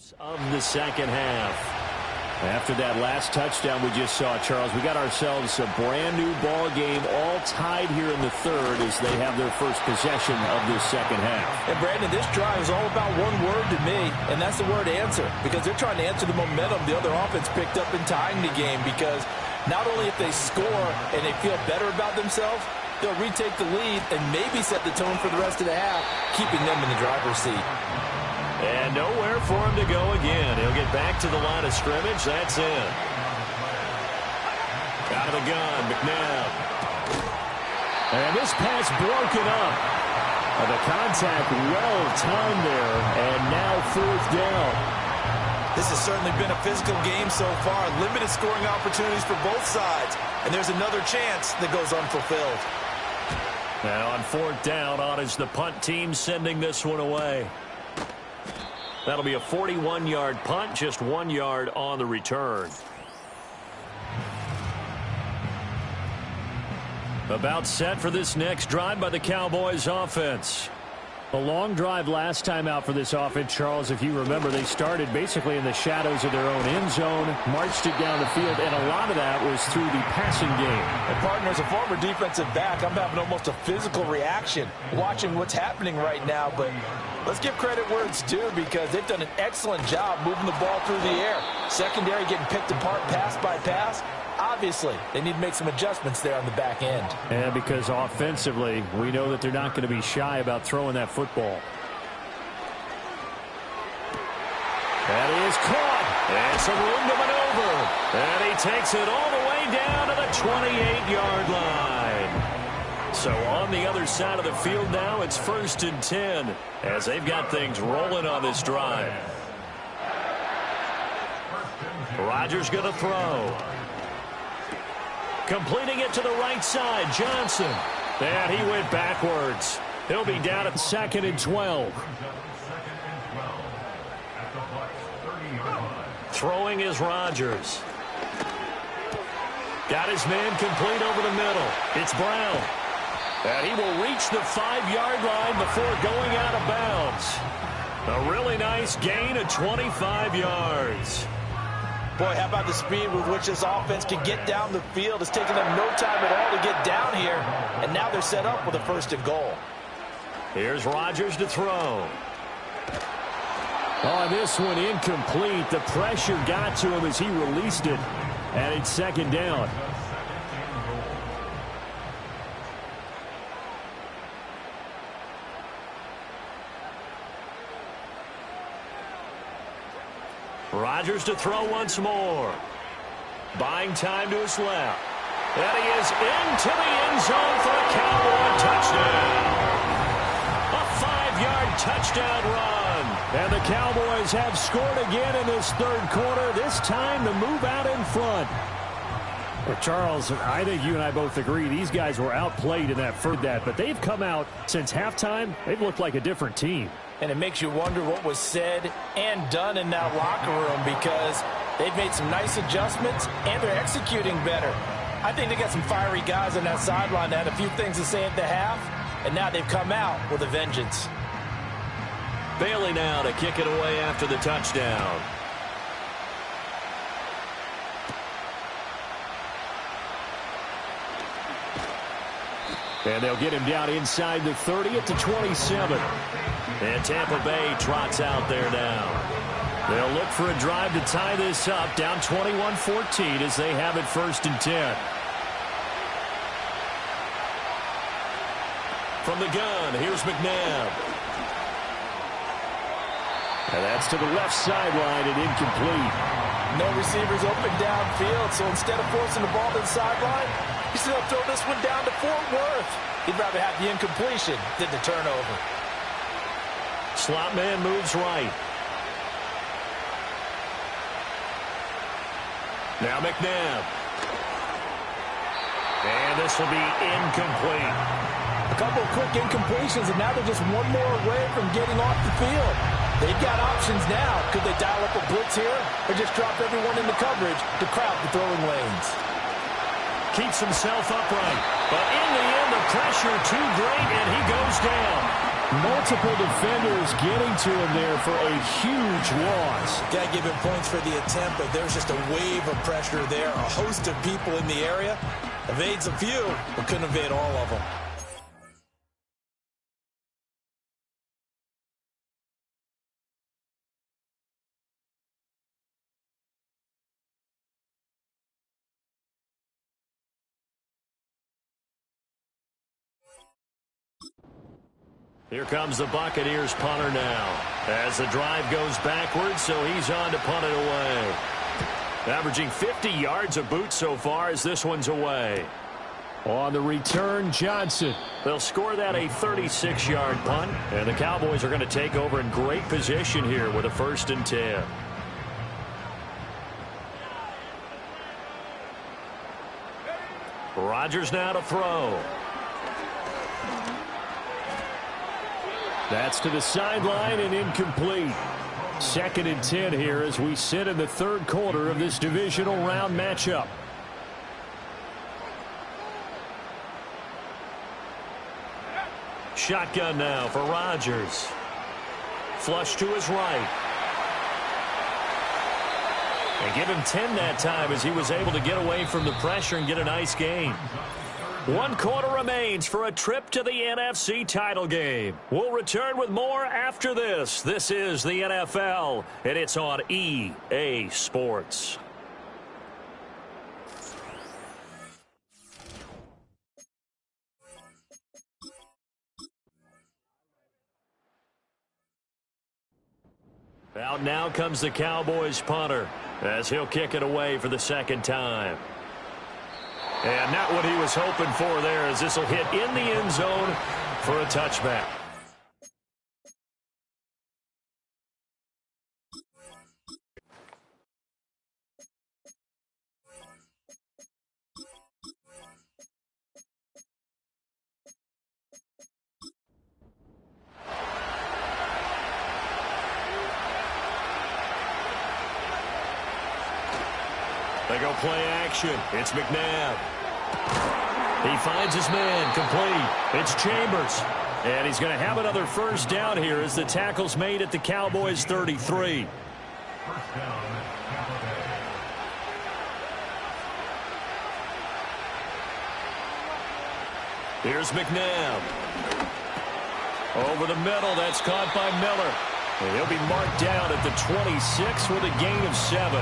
Of the second half. After that last touchdown we just saw, Charles, we got ourselves a brand new ball game, all tied here in the third as they have their first possession of this second half. And Brandon, this drive is all about one word to me, and that's the word answer, because they're trying to answer the momentum the other offense picked up in tying the game, because not only if they score and they feel better about themselves, they'll retake the lead and maybe set the tone for the rest of the half, keeping them in the driver's seat. And nowhere for him to go again. He'll get back to the line of scrimmage. That's in. Out of the gun, McNabb. And this pass broken up. The contact well timed there, and now fourth down. This has certainly been a physical game so far. Limited scoring opportunities for both sides. And there's another chance that goes unfulfilled. And on fourth down, on is the punt team sending this one away. That'll be a 41-yard punt, just 1 yard on the return. About set for this next drive by the Cowboys offense. A long drive last time out for this offense, Charles. If you remember, they started basically in the shadows of their own end zone, marched it down the field, and a lot of that was through the passing game. And partner, as a former defensive back, I'm having almost a physical reaction watching what's happening right now. But let's give credit where it's due, because they've done an excellent job moving the ball through the air. Secondary getting picked apart pass by pass. Obviously, they need to make some adjustments there on the back end. And because offensively, we know that they're not going to be shy about throwing that football. That is caught. And some room to maneuver. And he takes it all the way down to the 28-yard line. So on the other side of the field now, it's 1st and 10 as they've got things rolling on this drive. Rodgers going to throw. Completing it to the right side, Johnson. And he went backwards. He'll be down at 2nd and 12. Throwing is Rodgers. Got his man complete over the middle. It's Brown. And he will reach the 5-yard line before going out of bounds. A really nice gain of 25 yards. Boy, how about the speed with which this offense can get down the field? It's taken them no time at all to get down here, and now they're set up with a 1st and goal. Here's Rodgers to throw. Oh, this one incomplete. The pressure got to him as he released it, and it's 2nd down. Rodgers to throw once more. Buying time to his left. And he is into the end zone for a Cowboy touchdown. A 5-yard touchdown run. And the Cowboys have scored again in this third quarter, this time to move out in front. Well, Charles, I think you and I both agree these guys were outplayed in that first half, but they've come out since halftime. They've looked like a different team. And it makes you wonder what was said and done in that locker room, because they've made some nice adjustments and they're executing better. I think they got some fiery guys on that sideline that had a few things to say at the half, and now they've come out with a vengeance. Bailey now to kick it away after the touchdown. And they'll get him down inside the 30 at the 27. And Tampa Bay trots out there now. They'll look for a drive to tie this up, down 21-14 as they have it 1st and 10. From the gun, here's McNabb. And that's to the left sideline and incomplete. No receivers open downfield, so instead of forcing the ball to the sideline, he's going to throw this one down to Fort Worth. He'd rather have the incompletion than the turnover. Slot man moves right. Now McNabb. And this will be incomplete. A couple of quick incompletions, and now they're just one more away from getting off the field. They've got options now. Could they dial up a blitz here or just drop everyone into coverage to crowd the throwing lanes? Keeps himself upright. But in the end, the pressure too great, and he goes down. Multiple defenders getting to him there for a huge loss. Got to give him points for the attempt, but there's just a wave of pressure there. A host of people in the area. Evades a few, but couldn't evade all of them. Here comes the Buccaneers punter now. As the drive goes backwards, so he's on to punt it away. Averaging 50 yards a boot so far as this one's away. On the return, Johnson. They'll score that a 36-yard punt, and the Cowboys are going to take over in great position here with a 1st and 10. Rodgers now to throw. That's to the sideline and incomplete. 2nd and 10 here as we sit in the 3rd quarter of this divisional round matchup. Shotgun now for Rodgers. Flush to his right. And give him 10 that time as he was able to get away from the pressure and get a nice gain. 1 quarter remains for a trip to the NFC title game. We'll return with more after this. This is the NFL, and it's on EA Sports. Out now comes the Cowboys punter as he'll kick it away for the 2nd time. And not what he was hoping for there, as this will hit in the end zone for a touchback. They go play action. It's McNabb. He finds his man, complete. It's Chambers. And he's going to have another 1st down here as the tackle's made at the Cowboys 33. Here's McNabb. Over the middle, that's caught by Miller. And he'll be marked down at the 26 with a gain of 7.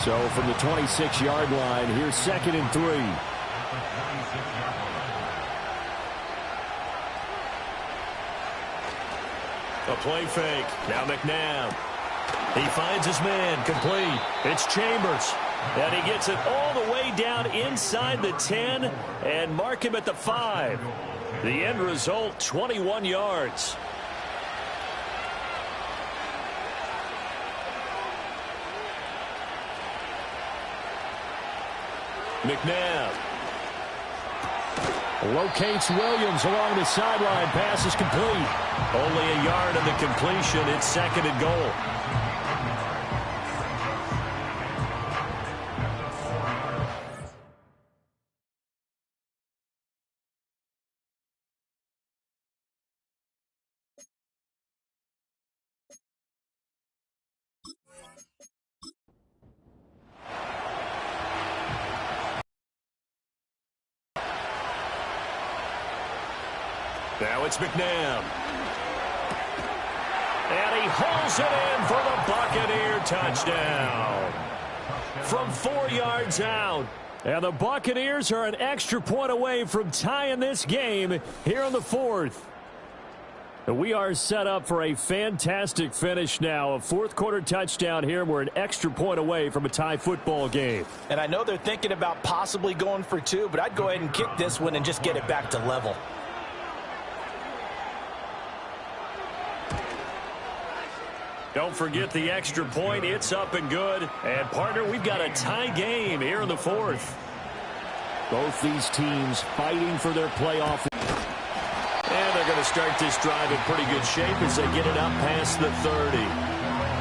So from the 26-yard line, here's 2nd and 3. A play fake. Now McNabb. He finds his man, complete. It's Chambers. And he gets it all the way down inside the 10 and mark him at the 5. The end result, 21 yards. McNabb locates Williams along the sideline. Pass is complete. Only a yard of the completion. It's 2nd and goal. Now it's McNabb. And he hauls it in for the Buccaneer touchdown. From 4 yards out. And the Buccaneers are an extra point away from tying this game here in the 4th. We are set up for a fantastic finish now. A 4th quarter touchdown here. We're an extra point away from a tie football game. And I know they're thinking about possibly going for 2, but I'd go ahead and kick this one and just get it back to level. Don't forget the extra point. It's up and good. And, partner, we've got a tie game here in the 4th. Both these teams fighting for their playoff. And they're going to start this drive in pretty good shape as they get it up past the 30.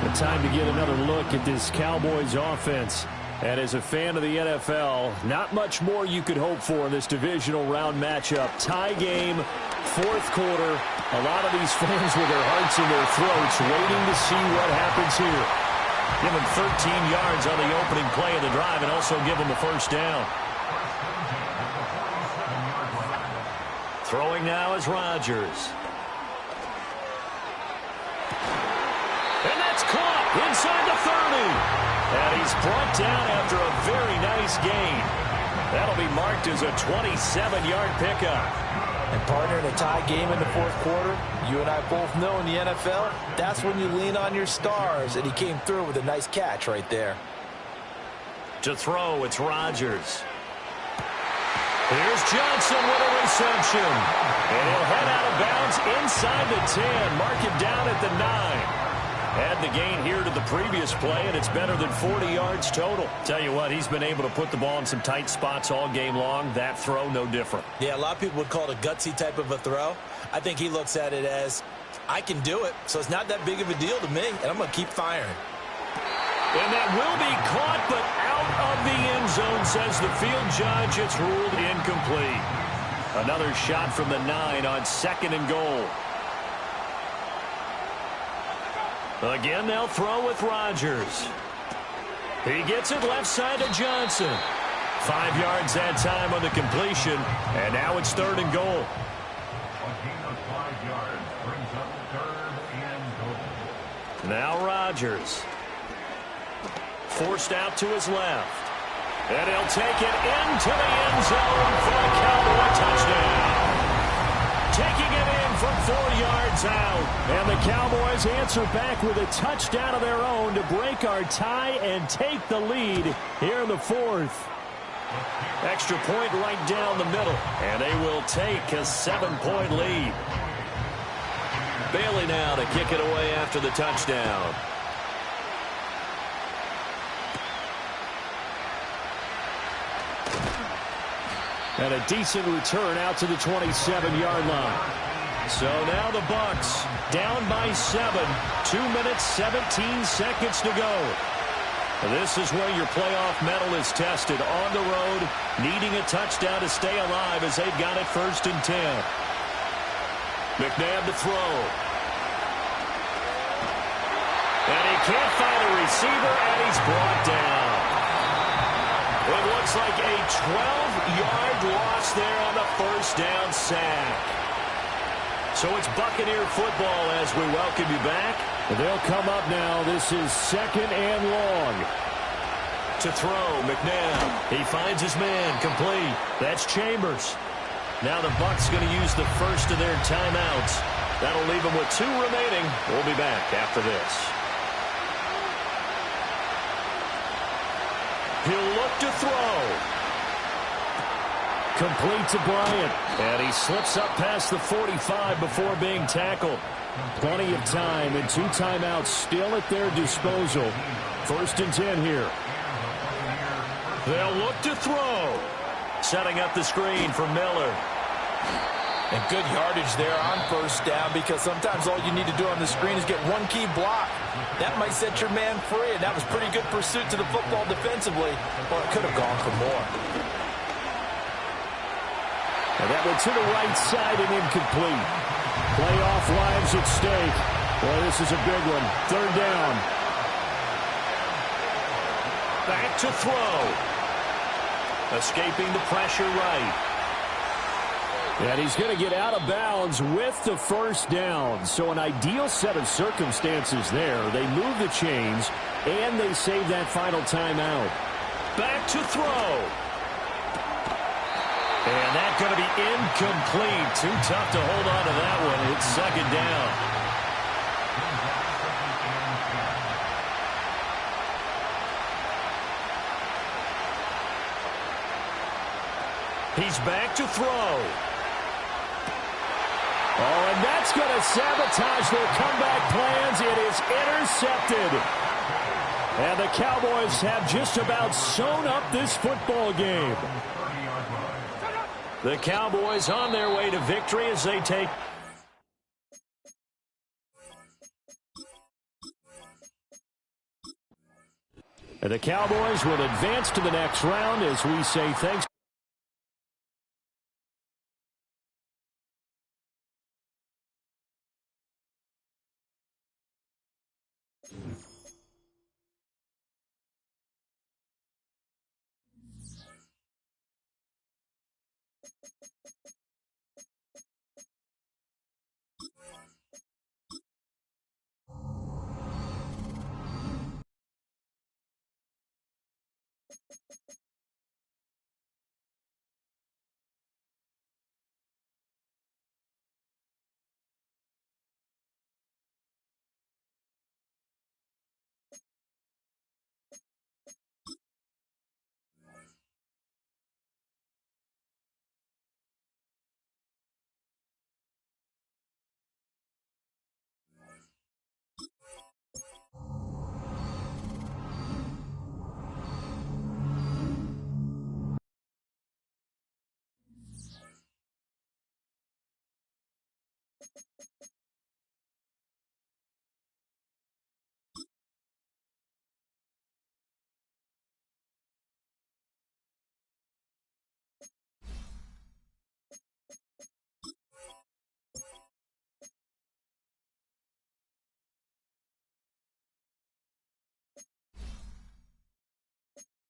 The time to get another look at this Cowboys offense. And as a fan of the NFL, not much more you could hope for in this divisional round matchup. Tie game, fourth quarter. A lot of these fans with their hearts in their throats waiting to see what happens here. Give them 13 yards on the opening play of the drive and also give them a first down. Throwing now is Rodgers. And that's caught inside the 30. And he's brought down after a very nice gain. That'll be marked as a 27-yard pickup. And partner, in a tie game in the fourth quarter, you and I both know in the NFL, that's when you lean on your stars. And he came through with a nice catch right there. To throw, it's Rodgers. Here's Johnson with a reception. And he'll head out of bounds inside the 10. Mark him down at the 9. Add the gain here to the previous play, and it's better than 40 yards total. Tell you what, he's been able to put the ball in some tight spots all game long. That throw, no different. Yeah, a lot of people would call it a gutsy type of a throw. I think he looks at it as, I can do it, so it's not that big of a deal to me, and I'm going to keep firing. And that will be caught, but out of the end zone, says the field judge. It's ruled incomplete. Another shot from the 9 on 2nd and goal. Again, they'll throw with Rodgers. He gets it left side to Johnson. 5 yards that time on the completion, and now it's 3rd and goal. Now Rodgers. Forced out to his left. And he'll take it into the end zone for a Cowboy touchdown. Taking it in from 4 yards out. And the Cowboys answer back with a touchdown of their own to break our tie and take the lead here in the 4th. Extra point right down the middle. And they will take a 7-point lead. Bailey now to kick it away after the touchdown. And a decent return out to the 27-yard line. So now the Bucs down by 7. 2 minutes, 17 seconds to go. This is where your playoff medal is tested. On the road, needing a touchdown to stay alive as they've got it 1st and 10. McNabb to throw. And he can't find a receiver, and he's brought down. It looks like a 12-yard loss there on the 1st down sack. So it's Buccaneer football as we welcome you back. They'll come up now. This is 2nd and long. To throw, McNabb. He finds his man, complete. That's Chambers. Now the Bucs going to use the first of their timeouts. That'll leave them with 2 remaining. We'll be back after this. He'll look to throw. Complete to Bryant. And he slips up past the 45 before being tackled. Plenty of time and 2 timeouts still at their disposal. 1st and 10 here. They'll look to throw. Setting up the screen for Miller. And good yardage there on 1st down, because sometimes all you need to do on the screen is get one key block. That might set your man free, and that was pretty good pursuit to the football defensively. Well, it could have gone for more. And that went to the right side and incomplete. Playoff lives at stake. Boy, this is a big one. 3rd down. Back to throw. Escaping the pressure right. And he's going to get out of bounds with the 1st down. So an ideal set of circumstances there. They move the chains, and they save that final timeout. Back to throw. And that's going to be incomplete. Too tough to hold on to that one. It's 2nd down. He's back to throw. Oh, and that's going to sabotage their comeback plans. It is intercepted. And the Cowboys have just about sewn up this football game. The Cowboys on their way to victory as they take... And the Cowboys will advance to the next round as we say thanks.